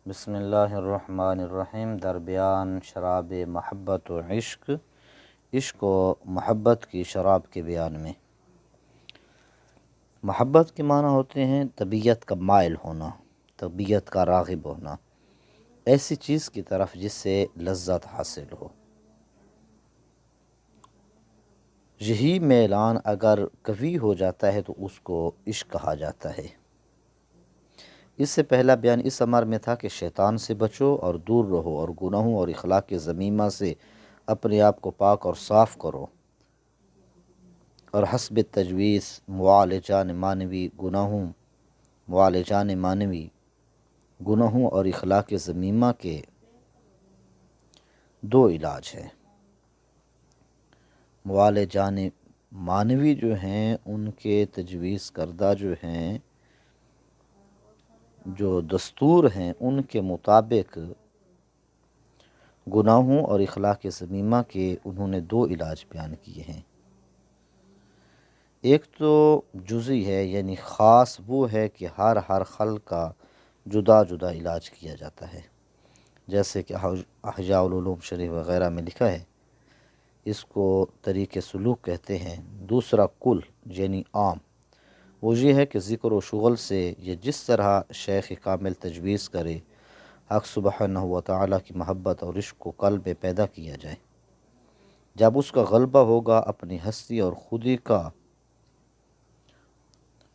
بسم اللہ الرحمن الرحیم. دربیان شراب محبت و عشق و محبت کی شراب کے بیان میں. محبت کے معنی ہوتے ہیں طبیعت کا مائل ہونا، طبیعت کا راغب ہونا، ایسی چیز کی طرف جس سے لذت حاصل ہو. یہی میلان اگر قوی ہو جاتا ہے تو اس کو عشق کہا جاتا ہے. اس سے پہلا بیان اس امر میں تھا کہ شیطان سے بچو اور دور رہو اور گناہوں اور اخلاق ذمیمہ سے اپنے آپ کو پاک اور صاف کرو، اور حسب تجویز معالجان معنوی گناہوں اور اخلاق ذمیمہ کے دو علاج ہیں. معالجان معنوی جو ہیں ان کے تجویز کردہ جو ہیں، جو دستور ہیں، ان کے مطابق گناہوں اور اخلاق ذمیمہ کے انہوں نے دو علاج بیان کیے ہیں. ایک تو جزئی ہے، یعنی خاص وہ ہے کہ ہر خلق کا جدا جدا علاج کیا جاتا ہے، جیسے کہ احیاء العلوم شریف وغیرہ میں لکھا ہے. اس کو طریق سلوک کہتے ہیں. دوسرا کل یعنی عام، وہ یہ ہے کہ ذکر و شغل سے یہ جس طرح شیخ کامل تجویز کرے حق سبحانہ و تعالیٰ کی محبت اور عشق کو قلب میں پیدا کیا جائے. جب اس کا غلبہ ہوگا اپنی ہستی اور خودی کا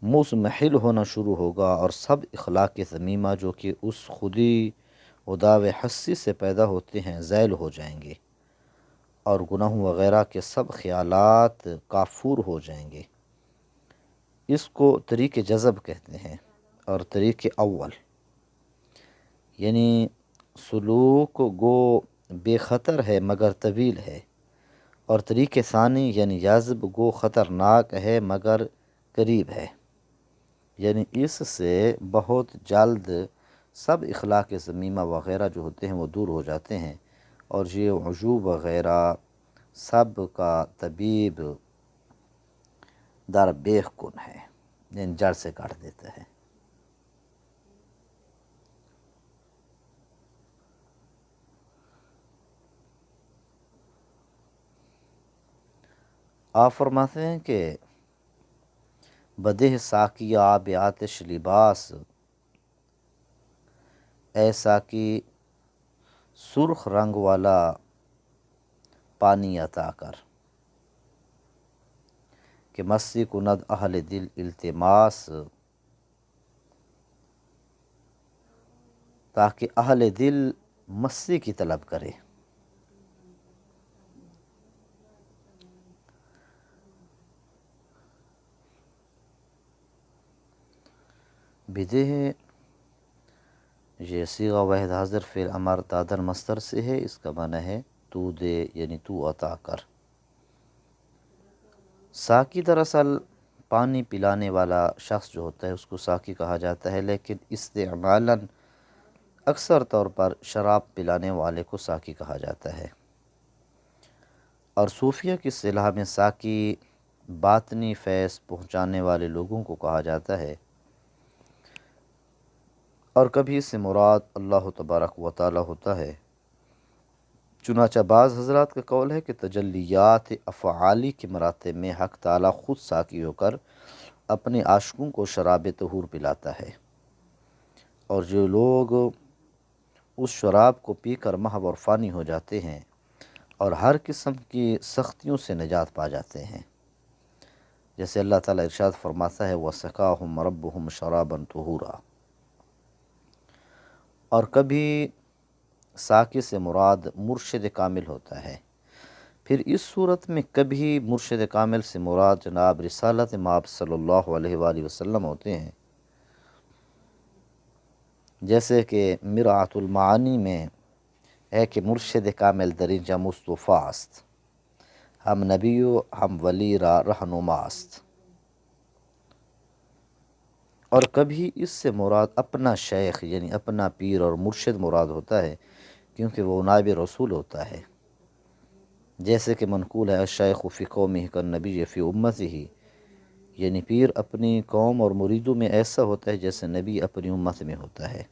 مضمحل ہونا شروع ہوگا، اور سب اخلاق ذمیمہ جو کہ اس خودی و داو ہستی سے پیدا ہوتے ہیں زائل ہو جائیں گے، اور گناہوں وغیرہ کے سب خیالات کافور ہو جائیں گے. اس کو طریق جذب کہتے ہیں. اور طریق اول یعنی سلوک گو بے خطر ہے مگر طویل ہے، اور طریق ثانی یعنی جذب گو خطرناک ہے مگر قریب ہے. یعنی اس سے بہت جلد سب اخلاق ذمیمہ وغیرہ جو ہوتے ہیں وہ دور ہو جاتے ہیں، اور یہ عجوب وغیرہ سب کا طبیب در بیخ کن ہے، یعنی جڑ سے کاٹ دیتا ہے. آپ فرماتے ہیں کہ بدہ ساقی آب آتش لباس، اے ساقی سرخ رنگ والا پانی عطا کر، کہ مستی کند اہل دل التماس، تاکہ اہل دل مستی کی طلب کرے. بدہ یہ صیغہ واحد حاضر فعل امر دادر مصدر سے ہے. اس کا معنی ہے تو دے، یعنی تو عطا کر. ساقی دراصل پانی پلانے والا شخص جو ہوتا ہے اس کو ساقی کہا جاتا ہے، لیکن استعمالاً اکثر طور پر شراب پلانے والے کو ساقی کہا جاتا ہے. اور صوفیہ کی اصطلاح میں ساقی باطنی فیض پہنچانے والے لوگوں کو کہا جاتا ہے. اور کبھی اس سے مراد اللہ تبارک و تعالی ہوتا ہے. چنانچہ بعض حضرات کا قول ہے کہ تجلیات افعالی کے مراتب میں حق تعالی خود ساقی ہو کر اپنے عاشقوں کو شراب طہور پلاتا ہے، اور جو لوگ اس شراب کو پی کر محو اور فانی ہو جاتے ہیں اور ہر قسم کی سختیوں سے نجات پا جاتے ہیں. جیسے اللہ تعالیٰ ارشاد فرماتا ہے وَسَقَاهُمْ رَبُّهُمْ شَرَابًا طُهُورًا. اور کبھی ساقی سے مراد مرشد کامل ہوتا ہے. پھر اس صورت میں کبھی مرشد کامل سے مراد جناب رسالت مآب صلی اللہ علیہ وآلہ وسلم ہوتے ہیں، جیسے کہ مرآت المعانی میں ہے کہ مرشد کامل درینجہ مصطفیٰ است، ہم نبی و ہم ولی را رہنما است. اور کبھی اس سے مراد اپنا شیخ یعنی اپنا پیر اور مرشد مراد ہوتا ہے، کیونکہ وہ نائب رسول ہوتا ہے. جیسے کہ منقول ہے الشیخ فی قومہ کالنبی فی امتہ، یعنی پیر اپنی قوم اور مریدوں میں ایسا ہوتا ہے جیسے نبی اپنی امت میں ہوتا ہے.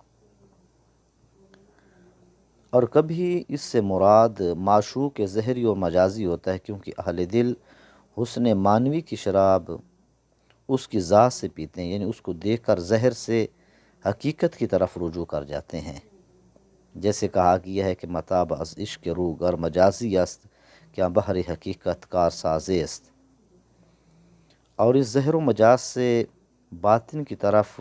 اور کبھی اس سے مراد معشوق ظہری و مجازی ہوتا ہے، کیونکہ اہل دل حسن معنوی کی شراب اس کی ذات سے پیتے ہیں، یعنی اس کو دیکھ کر ظہر سے حقیقت کی طرف رجوع کر جاتے ہیں۔ جیسے کہا گیا ہے کہ متاب از عشق رو گر مجازی است، کیا بحر حقیقت کار سازی است۔ اور اس ظہر و مجاز سے باطن کی طرف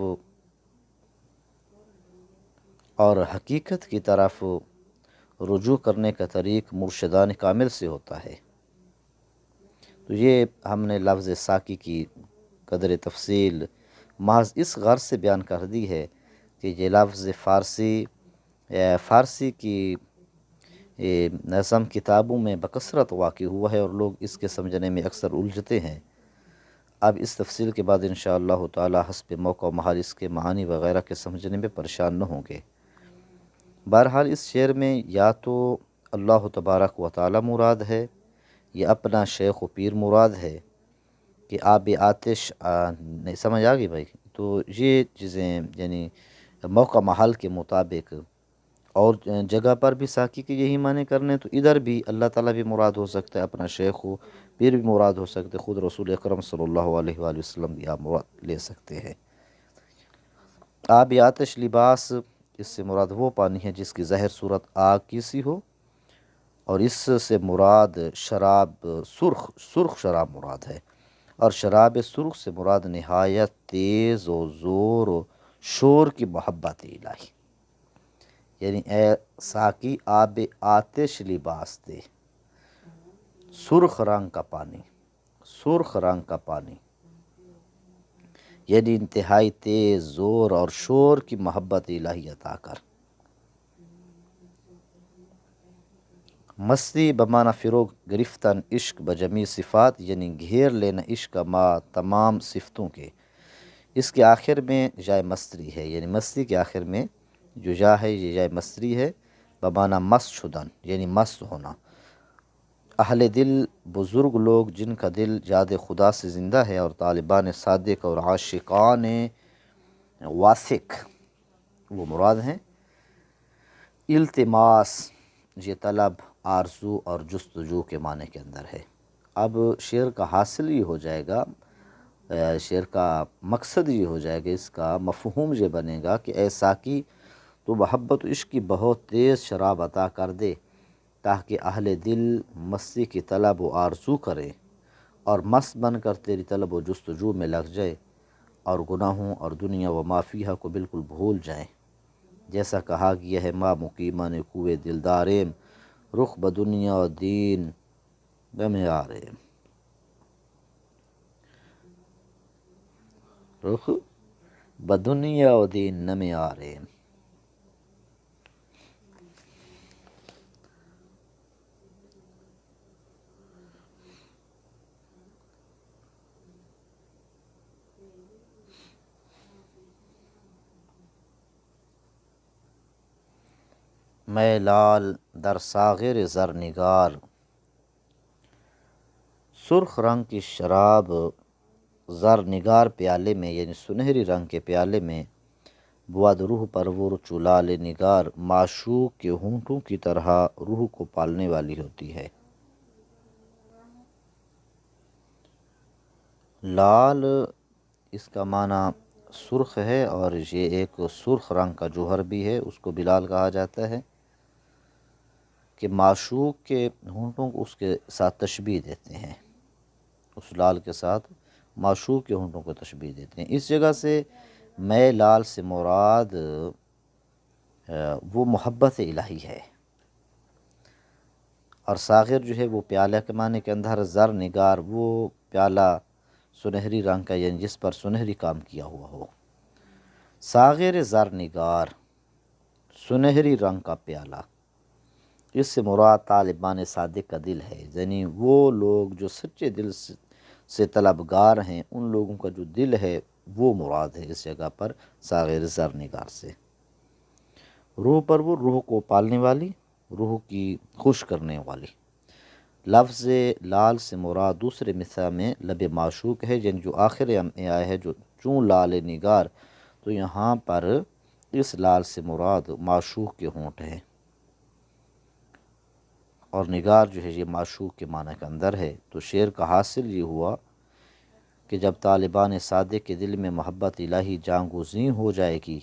اور حقیقت کی طرف رجوع کرنے کا طریق مرشدان کامل سے ہوتا ہے۔ تو یہ ہم نے لفظ ساقی کی قدر تفصیل محض اس غرض سے بیان کر دی ہے کہ یہ لفظ فارسی کی نظم کتابوں میں بکثرت واقع ہوا ہے، اور لوگ اس کے سمجھنے میں اکثر الجھتے ہیں۔ اب اس تفصیل کے بعد انشاءاللہ تعالی حسب موقع و محال اس کے معانی وغیرہ کے سمجھنے میں پریشان نہ ہوں گے۔ بہرحال اس شعر میں یا تو اللہ تبارک و تعالی مراد ہے، یا اپنا شیخ و پیر مراد ہے، کہ آب آتش نہیں سمجھ آ گئی بھائی؟ تو یہ چیزیں یعنی موقع محل کے مطابق، اور جگہ پر بھی ساقی کے یہی معنی کرنے، تو ادھر بھی اللہ تعالیٰ بھی مراد ہو سکتا ہے، اپنا شیخ و پیر بھی مراد ہو سکتے، خود رسول اکرم صلی اللہ علیہ وآلہ وسلم بھی آپ مراد لے سکتے ہیں۔ آب آتش لباس، اس سے مراد وہ پانی ہے جس کی ظاہر صورت آگ کی سی ہو، اور اس سے مراد شراب سرخ شراب مراد ہے، اور شراب سرخ سے مراد نہایت تیز و زور و شور کی محبت الہی، یعنی اے ساقی آب آتش لباس دے، سرخ رنگ کا پانی، سرخ رنگ کا پانی، یعنی انتہائی تیز زور اور شور کی محبت الہی عطا کر۔ مستی بمعنی فروغ گرفتن عشق بجمی صفات، یعنی گھیر لینا عشق ما تمام صفتوں کے۔ اس کے آخر میں جائے مستری ہے، یعنی مستی کے آخر میں جو جا ہے یہ جائے مستری ہے، بمعنی مست شدن، یعنی مست ہونا۔ اہل دل بزرگ لوگ جن کا دل یاد خدا سے زندہ ہے، اور طالبان صادق اور عاشقان واثق وہ مراد ہیں۔ التماس یہ طلب، آرزو اور جستجو کے معنی کے اندر ہے۔ اب شعر کا حاصل یہ ہو جائے گا، شعر کا مقصد یہ ہو جائے گا، اس کا مفہوم یہ بنے گا کہ اے ساقی تو محبت و عشق کی بہت تیز شراب عطا کر دے، تاکہ اہل دل مستی کی طلب و آرزو کرے، اور مست بن کر تیری طلب و جستجو میں لگ جائے، اور گناہوں اور دنیا و مافیہ کو بالکل بھول جائیں۔ جیسا کہا گیا ہے ما مقیمان کوئے دلداریم، رخ بدنیا و دین غم آریم، رخ بدنیا و دین نم آریم۔ میں لال در ساغر زرنگار، سرخ رنگ کی شراب زرنگار پیالے میں، یعنی سنہری رنگ کے پیالے میں، بود روح پرور چلال نگار، معشوق کے ہونٹوں کی طرح روح کو پالنے والی ہوتی ہے۔ لال اس کا معنی سرخ ہے، اور یہ ایک سرخ رنگ کا جوہر بھی ہے، اس کو بھی لال کہا جاتا ہے، کہ معشوق کے ہونٹوں کو اس کے ساتھ تشبیہ دیتے ہیں، اس لال کے ساتھ معشوق کے ہونٹوں کو تشبیہ دیتے ہیں۔ اس جگہ سے میں لال سے مراد وہ محبت الہی ہے، اور ساغر جو ہے وہ پیالہ کے معنی کے اندر، زر نگار وہ پیالہ سنہری رنگ کا، یعنی جس پر سنہری کام کیا ہوا ہو۔ ساغر زر نگار، سنہری رنگ کا پیالہ، اس سے مراد طالبان صادق کا دل ہے، یعنی وہ لوگ جو سچے دل سے طلبگار ہیں، ان لوگوں کا جو دل ہے وہ مراد ہے اس جگہ پر ساغر زر نگار سے۔ روح پر وہ روح کو پالنے والی، روح کی خوش کرنے والی۔ لفظ لال سے مراد دوسرے مثال میں لب معشوق ہے، یعنی جو آخر میں آیا ہے جو چون لال نگار، تو یہاں پر اس لال سے مراد معشوق کے ہونٹ ہیں۔ اور نگار جو ہے یہ معشوق کے معنی کے اندر ہے۔ تو شعر کا حاصل یہ ہوا کہ جب طالبان صادق کے دل میں محبت الہی جاگزیں ہو جائے گی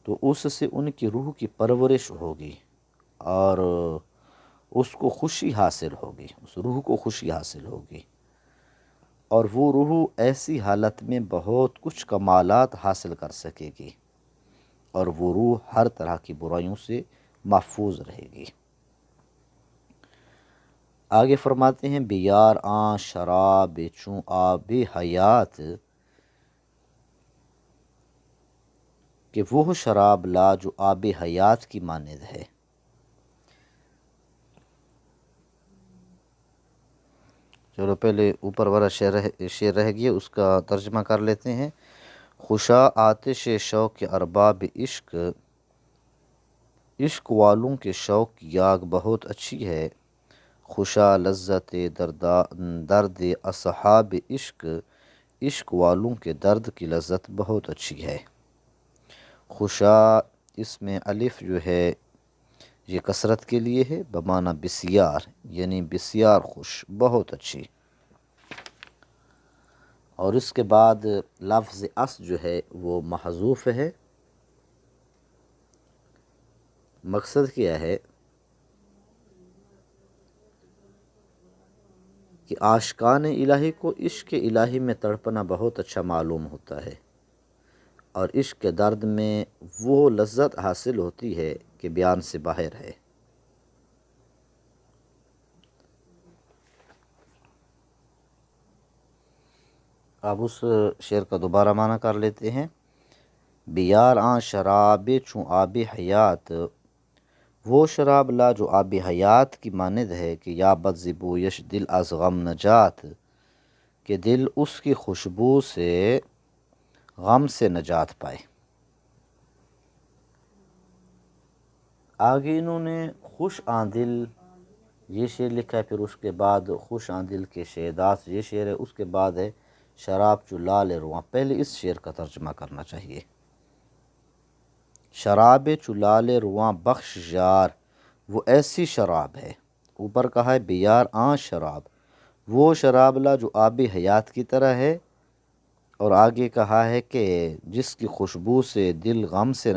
تو اس سے ان کی روح کی پرورش ہوگی اور اس کو خوشی حاصل ہوگی، اس روح کو خوشی حاصل ہوگی، اور وہ روح ایسی حالت میں بہت کچھ کمالات حاصل کر سکے گی، اور وہ روح ہر طرح کی برائیوں سے محفوظ رہے گی۔ آگے فرماتے ہیں بیار آن شراب چوں آب حیات، کہ وہ شراب لا جو آب حیات کی مانند ہے۔ چلو پہلے اوپر والا شعر رہ گیا، اس کا ترجمہ کر لیتے ہیں۔ خوشا آتش شوق ارباب عشق، عشق والوں کے شوق کی آگ بہت اچھی ہے۔ خوشا لذت درد اصحاب عشق، عشق والوں کے درد کی لذت بہت اچھی ہے۔ خوشا اس میں الف جو ہے یہ کثرت کے لیے ہے، بمعنی بسیار، یعنی بسیار خوش، بہت اچھی۔ اور اس کے بعد لفظ اس جو ہے وہ محذوف ہے۔ مقصد کیا ہے کہ عاشقان الہی کو عشق الہی میں تڑپنا بہت اچھا معلوم ہوتا ہے، اور عشق کے درد میں وہ لذت حاصل ہوتی ہے کہ بیان سے باہر ہے۔ اب اس شعر کا دوبارہ معنی کر لیتے ہیں۔ بیار آن شراب چوں آب حیات، وہ شراب لا جو آب حیات کی مانند ہے، کہ یا بدزبویش دل از غم نجات، کہ دل اس کی خوشبو سے غم سے نجات پائے۔ آگے انہوں نے خوش آن دل یہ شعر لکھا ہے، پھر اس کے بعد خوش آن دل کے شیداس یہ شعر ہے، اس کے بعد ہے شراب چو لال رواں۔ پہلے اس شعر کا ترجمہ کرنا چاہیے۔ شراب چو لال رواں بخش یار، وہ ایسی شراب ہے، اوپر کہا ہے بیار آن شراب، وہ شراب لا جو آب حیات کی طرح ہے، اور آگے کہا ہے کہ جس کی خوشبو سے دل غم سے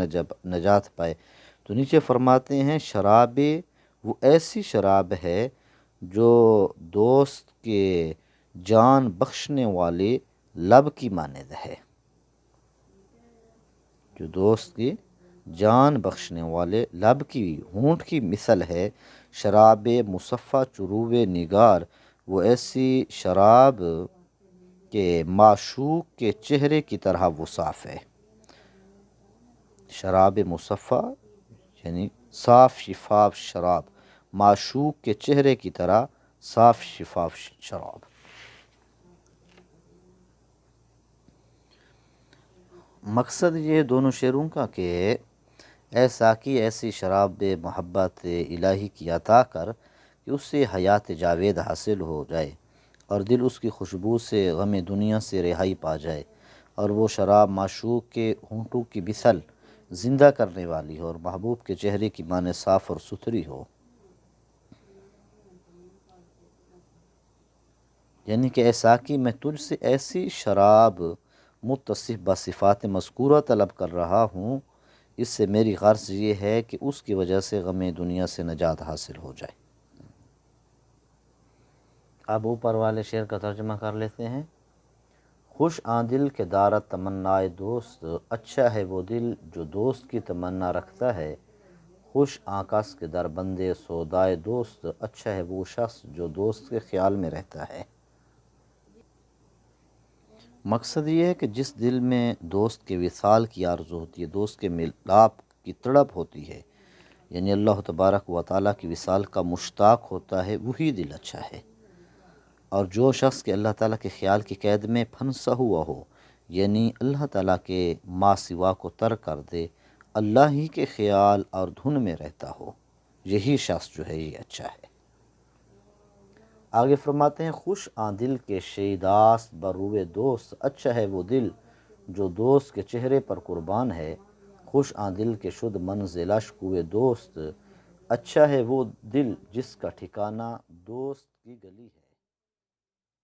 نجات پائے۔ تو نیچے فرماتے ہیں شراب وہ ایسی شراب ہے جو دوست کے جان بخشنے والے لب کی مانند ہے، جو دوست کی جان بخشنے والے لب کی ہونٹ کی مثل ہے۔ شراب مصفہ چروب نگار، وہ ایسی شراب کہ معشوق کے چہرے کی طرح وہ صاف ہے۔ شراب مصفہ یعنی صاف شفاف شراب، معشوق کے چہرے کی طرح صاف شفاف شراب۔ مقصد یہ دونوں شعروں کا کہ اے ساقی ایسی شراب محبت الہی کی عطا کر کہ اس سے حیات جاوید حاصل ہو جائے، اور دل اس کی خوشبو سے غم دنیا سے رہائی پا جائے، اور وہ شراب معشوق کے ہونٹوں کی مثل زندہ کرنے والی ہو، اور محبوب کے چہرے کی معنی صاف اور ستھری ہو۔ یعنی کہ اے ساقی میں تجھ سے ایسی شراب متصف بصفات مذکورہ طلب کر رہا ہوں، اس سے میری غرض یہ ہے کہ اس کی وجہ سے غم دنیا سے نجات حاصل ہو جائے۔ اب اوپر والے شعر کا ترجمہ کر لیتے ہیں۔ خوش آن دل کے دارت تمنائے دوست، اچھا ہے وہ دل جو دوست کی تمنا رکھتا ہے۔ خوش آن کس کے در بندے سودائے دوست، اچھا ہے وہ شخص جو دوست کے خیال میں رہتا ہے۔ مقصد یہ ہے کہ جس دل میں دوست کے وصال کی آرزو ہوتی ہے، دوست کے ملاپ کی تڑپ ہوتی ہے، یعنی اللہ تبارک و تعالیٰ کی وصال کا مشتاق ہوتا ہے، وہی دل اچھا ہے۔ اور جو شخص کہ اللہ تعالیٰ کے خیال کی قید میں پھنسا ہوا ہو، یعنی اللہ تعالیٰ کے ما سوا کو ترک کر دے، اللہ ہی کے خیال اور دھن میں رہتا ہو، یہی شخص جو ہے یہ اچھا ہے۔ آگے فرماتے ہیں خوش آن دل کے شیداس بروئے دوست، اچھا ہے وہ دل جو دوست کے چہرے پر قربان ہے۔ خوش آن دل کے شد منزلش کوئے دوست، اچھا ہے وہ دل جس کا ٹھکانہ دوست کی گلی ہے۔